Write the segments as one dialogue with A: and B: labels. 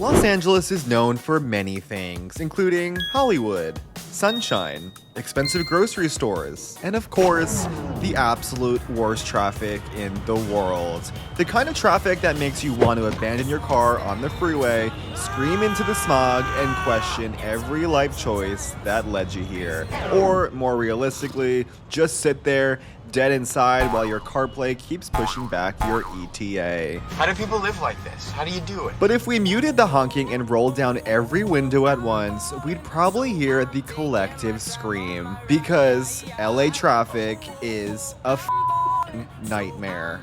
A: Los Angeles is known for many things, including Hollywood, sunshine, expensive grocery stores, and of course, the absolute worst traffic in the world. The kind of traffic that makes you want to abandon your car on the freeway, scream into the smog, and question every life choice that led you here. Or, more realistically, just sit there dead inside while your CarPlay keeps pushing back your ETA.
B: How do people live like this? How do you do it?
A: But if we muted the honking and rolled down every window at once, we'd probably hear the collective scream, because LA traffic is a nightmare.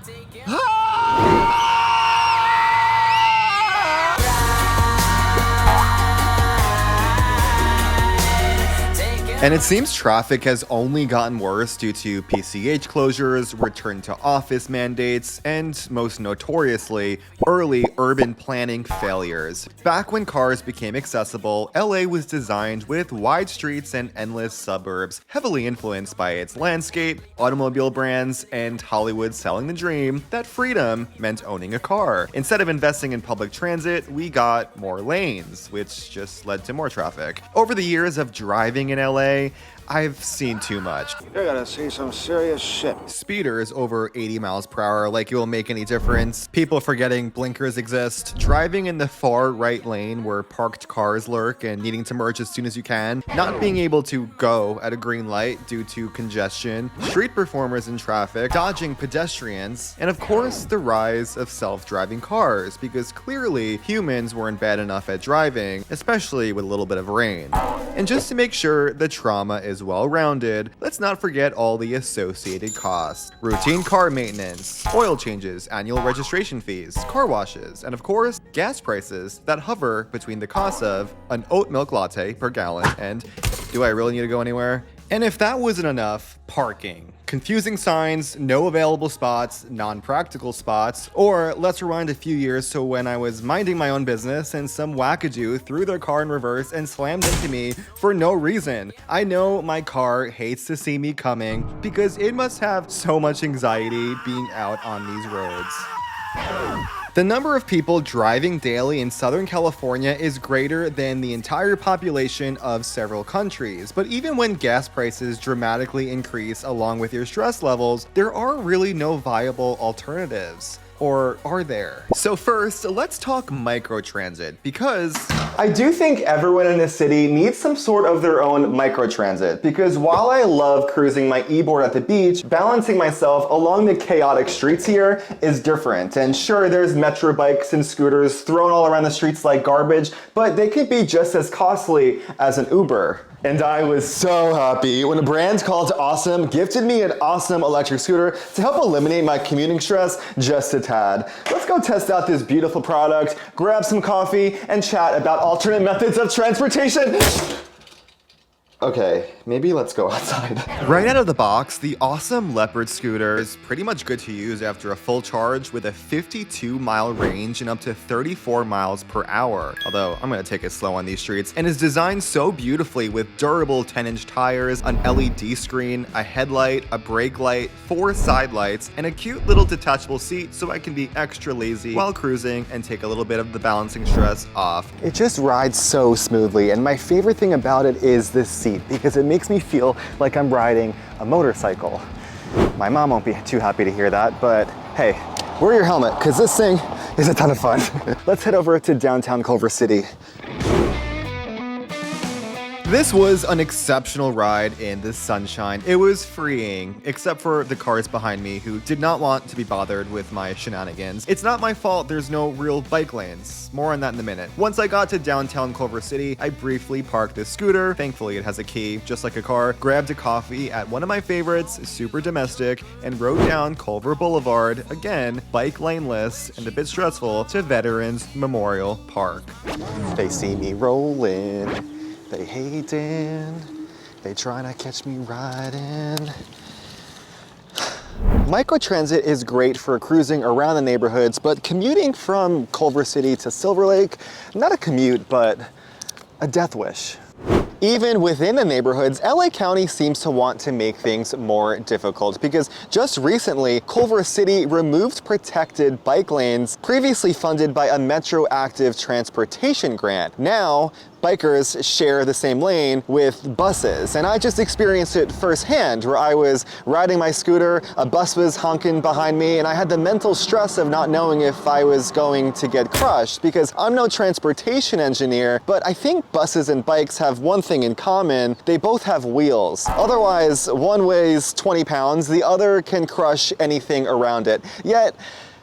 A: And it seems traffic has only gotten worse due to PCH closures, return to office mandates, and most notoriously, early urban planning failures. Back when cars became accessible, LA was designed with wide streets and endless suburbs, heavily influenced by its landscape, automobile brands, and Hollywood selling the dream that freedom meant owning a car. Instead of investing in public transit, we got more lanes, which just led to more traffic. Over the years of driving in LA, I've seen too much.
C: You're gonna see some serious shit.
A: Speeders over 80 miles per hour like it will make any difference. People forgetting blinkers exist. Driving in the far right lane where parked cars lurk and needing to merge as soon as you can. Not being able to go at a green light due to congestion. Street performers in traffic. Dodging pedestrians. And of course, the rise of self-driving cars, because clearly humans weren't bad enough at driving, especially with a little bit of rain. And just to make sure the trauma is well-rounded, let's not forget all the associated costs. Routine car maintenance, oil changes, annual registration fees, car washes, and of course, gas prices that hover between the cost of an oat milk latte per gallon and do I really need to go anywhere? And if that wasn't enough, parking. Confusing signs, no available spots, non-practical spots, or let's rewind a few years to when I was minding my own business and some wackadoo threw their car in reverse and slammed into me for no reason. I know my car hates to see me coming because it must have so much anxiety being out on these roads. The number of people driving daily in Southern California is greater than the entire population of several countries, but even when gas prices dramatically increase along with your stress levels, there are really no viable alternatives. Or are there? So first, let's talk microtransit, because I do think everyone in a city needs some sort of their own microtransit, because while I love cruising my e-board at the beach, balancing myself along the chaotic streets here is different. And sure, there's metro bikes and scooters thrown all around the streets like garbage, but they could be just as costly as an Uber. And I was so happy when a brand called Ausom gifted me an awesome electric scooter to help eliminate my commuting stress just a tad. Let's go test out this beautiful product, grab some coffee, and chat about alternate methods of transportation. Okay, maybe let's go outside. Right out of the box, the Ausom Leopard scooter is pretty much good to use after a full charge with a 52-mile range and up to 34 miles per hour. Although, I'm gonna take it slow on these streets. And is designed so beautifully with durable 10-inch tires, an LED screen, a headlight, a brake light, 4 side lights, and a cute little detachable seat so I can be extra lazy while cruising and take a little bit of the balancing stress off. It just rides so smoothly, and my favorite thing about it is this seat, because it makes me feel like I'm riding a motorcycle. My mom won't be too happy to hear that, but hey, wear your helmet, because this thing is a ton of fun. Let's head over to downtown Culver City. This was an exceptional ride in the sunshine. It was freeing, except for the cars behind me who did not want to be bothered with my shenanigans. It's not my fault there's no real bike lanes. More on that in a minute. Once I got to downtown Culver City, I briefly parked this scooter. Thankfully, it has a key, just like a car. Grabbed a coffee at one of my favorites, Super Domestic, and rode down Culver Boulevard, again, bike laneless and a bit stressful, to Veterans Memorial Park. They see me rolling. They hating, they trying to catch me riding. Microtransit is great for cruising around the neighborhoods, but commuting from Culver City to Silver Lake, not a commute, but a death wish. Even within the neighborhoods, LA County seems to want to make things more difficult because just recently, Culver City removed protected bike lanes previously funded by a Metro Active Transportation grant. Now, bikers share the same lane with buses. And I just experienced it firsthand, where I was riding my scooter, a bus was honking behind me, and I had the mental stress of not knowing if I was going to get crushed, because I'm no transportation engineer, but I think buses and bikes have one thing in common: they both have wheels. Otherwise, one weighs 20 pounds, the other can crush anything around it. Yet,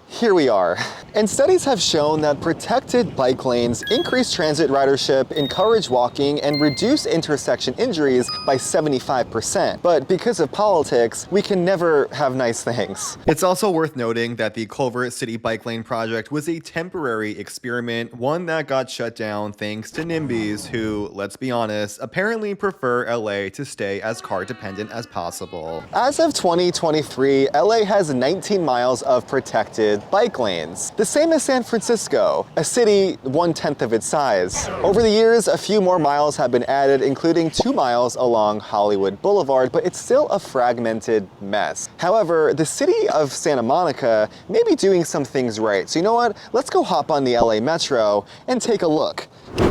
A: here we are. And studies have shown that protected bike lanes increase transit ridership, encourage walking, and reduce intersection injuries by 75%. But because of politics, we can never have nice things. It's also worth noting that the Culver City Bike Lane project was a temporary experiment, one that got shut down thanks to NIMBYs who, let's be honest, apparently prefer LA to stay as car dependent as possible. As of 2023, LA has 19 miles of protected bike lanes, the same as San Francisco, a city 1/10 of its size. Over the years, a few more miles have been added, including 2 miles along Hollywood Boulevard, but it's still a fragmented mess. However, the city of Santa Monica may be doing some things right. So you know what? Let's go hop on the LA Metro and take a look.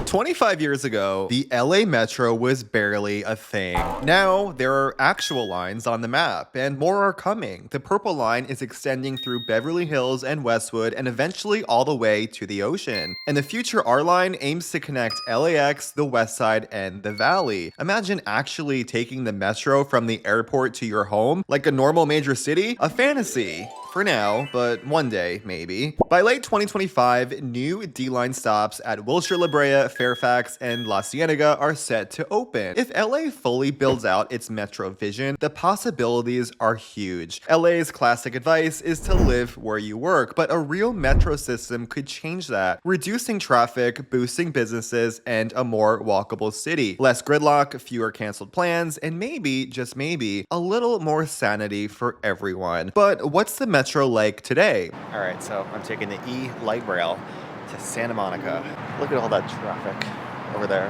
A: 25 years ago, the LA Metro was barely a thing. Now, there are actual lines on the map, and more are coming. The Purple Line is extending through Beverly Hills and Westwood, and eventually all the way to the ocean. And the future R Line aims to connect LAX, the West Side, and the Valley. Imagine actually taking the Metro from the airport to your home, like a normal major city? A fantasy. For now, but one day, maybe. By late 2025, new D-Line stops at Wilshire, La Brea, Fairfax, and La Cienega are set to open. If LA fully builds out its metro vision, the possibilities are huge. LA's classic advice is to live where you work, but a real metro system could change that, reducing traffic, boosting businesses, and a more walkable city. Less gridlock, fewer canceled plans, and maybe, just maybe, a little more sanity for everyone. But what's the Metro like today? All right, so I'm taking the E light rail to Santa Monica. Look at all that traffic over there.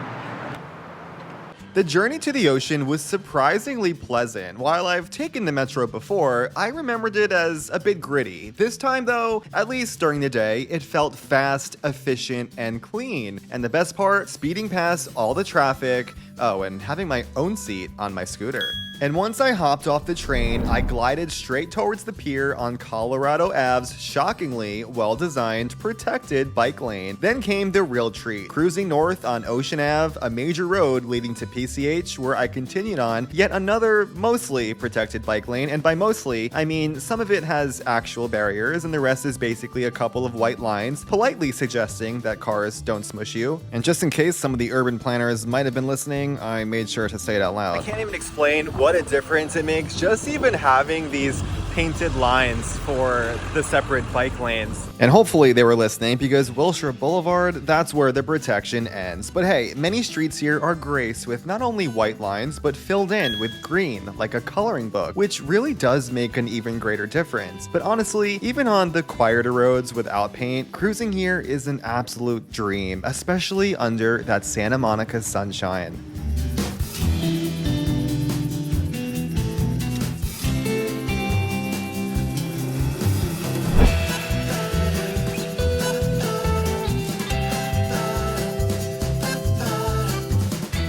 A: The journey to the ocean was surprisingly pleasant. While I've taken the Metro before, I remembered it as a bit gritty. This time though, at least during the day, it felt fast, efficient, and clean. And the best part, speeding past all the traffic, and having my own seat on my scooter. And once I hopped off the train, I glided straight towards the pier on Colorado Ave's shockingly well-designed, protected bike lane. Then came the real treat, cruising north on Ocean Ave, a major road leading to PCH, where I continued on yet another mostly protected bike lane. And by mostly, I mean some of it has actual barriers and the rest is basically a couple of white lines, politely suggesting that cars don't smush you. And just in case some of the urban planners might have been listening, I made sure to say it out loud. I can't even explain what a difference it makes just even having these painted lines for the separate bike lanes. And hopefully they were listening, because Wilshire Boulevard, that's where the protection ends. But hey, many streets here are graced with not only white lines, but filled in with green, like a coloring book, which really does make an even greater difference. But honestly, even on the quieter roads without paint, cruising here is an absolute dream, especially under that Santa Monica sunshine.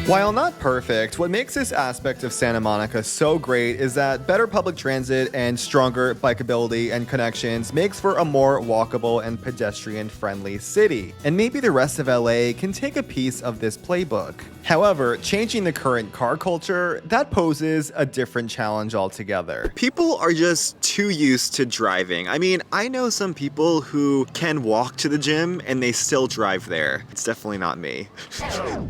A: While not perfect, what makes this aspect of Santa Monica so great is that better public transit and stronger bikeability and connections makes for a more walkable and pedestrian-friendly city. And maybe the rest of LA can take a piece of this playbook. However, changing the current car culture, that poses a different challenge altogether. People are just too used to driving. I mean, I know some people who can walk to the gym and they still drive there. It's definitely not me.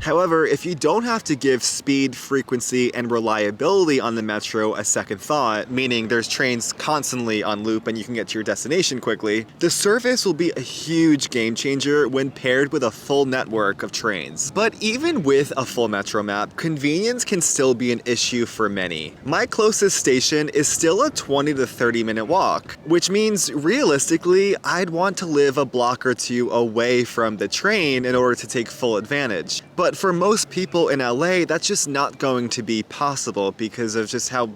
A: However, if you don't have to give speed, frequency, and reliability on the Metro a second thought, meaning there's trains constantly on loop and you can get to your destination quickly, the service will be a huge game changer when paired with a full network of trains. But even with a full Metro map, convenience can still be an issue for many. My closest station is still a 20 to 30 minute walk, which means realistically, I'd want to live a block or two away from the train in order to take full advantage. But for most people in LA, that's just not going to be possible because of just how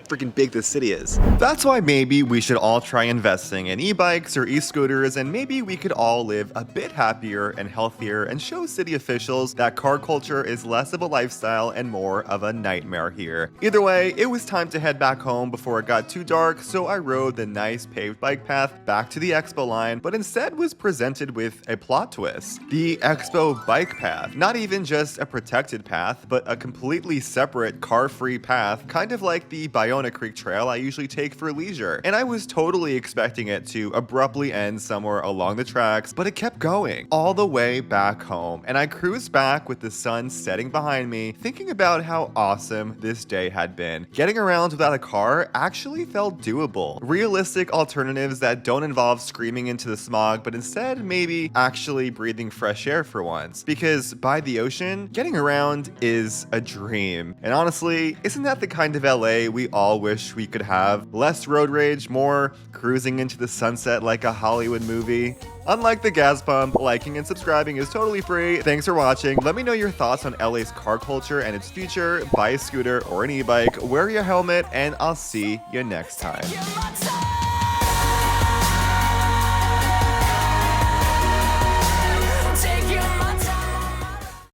A: freaking big this city is. That's why maybe we should all try investing in e-bikes or e-scooters, and maybe we could all live a bit happier and healthier and show city officials that car culture is less of a lifestyle and more of a nightmare here. Either way, it was time to head back home before it got too dark, so I rode the nice paved bike path back to the expo line, but instead was presented with a plot twist. The expo bike path, not even just a protected path, but a completely separate car-free path, kind of like the Iona Creek Trail I usually take for leisure, and I was totally expecting it to abruptly end somewhere along the tracks, but it kept going all the way back home, and I cruised back with the sun setting behind me, thinking about how awesome this day had been. Getting around without a car actually felt doable. Realistic alternatives that don't involve screaming into the smog, but instead maybe actually breathing fresh air for once, because by the ocean, getting around is a dream. And honestly, isn't that the kind of LA we all wish we could have? Less road rage, more cruising into the sunset like a Hollywood movie. Unlike the gas pump, liking and subscribing is totally free. Thanks for watching. Let me know your thoughts on LA's car culture and its future. Buy a scooter or an e-bike, wear your helmet, and I'll see you next time.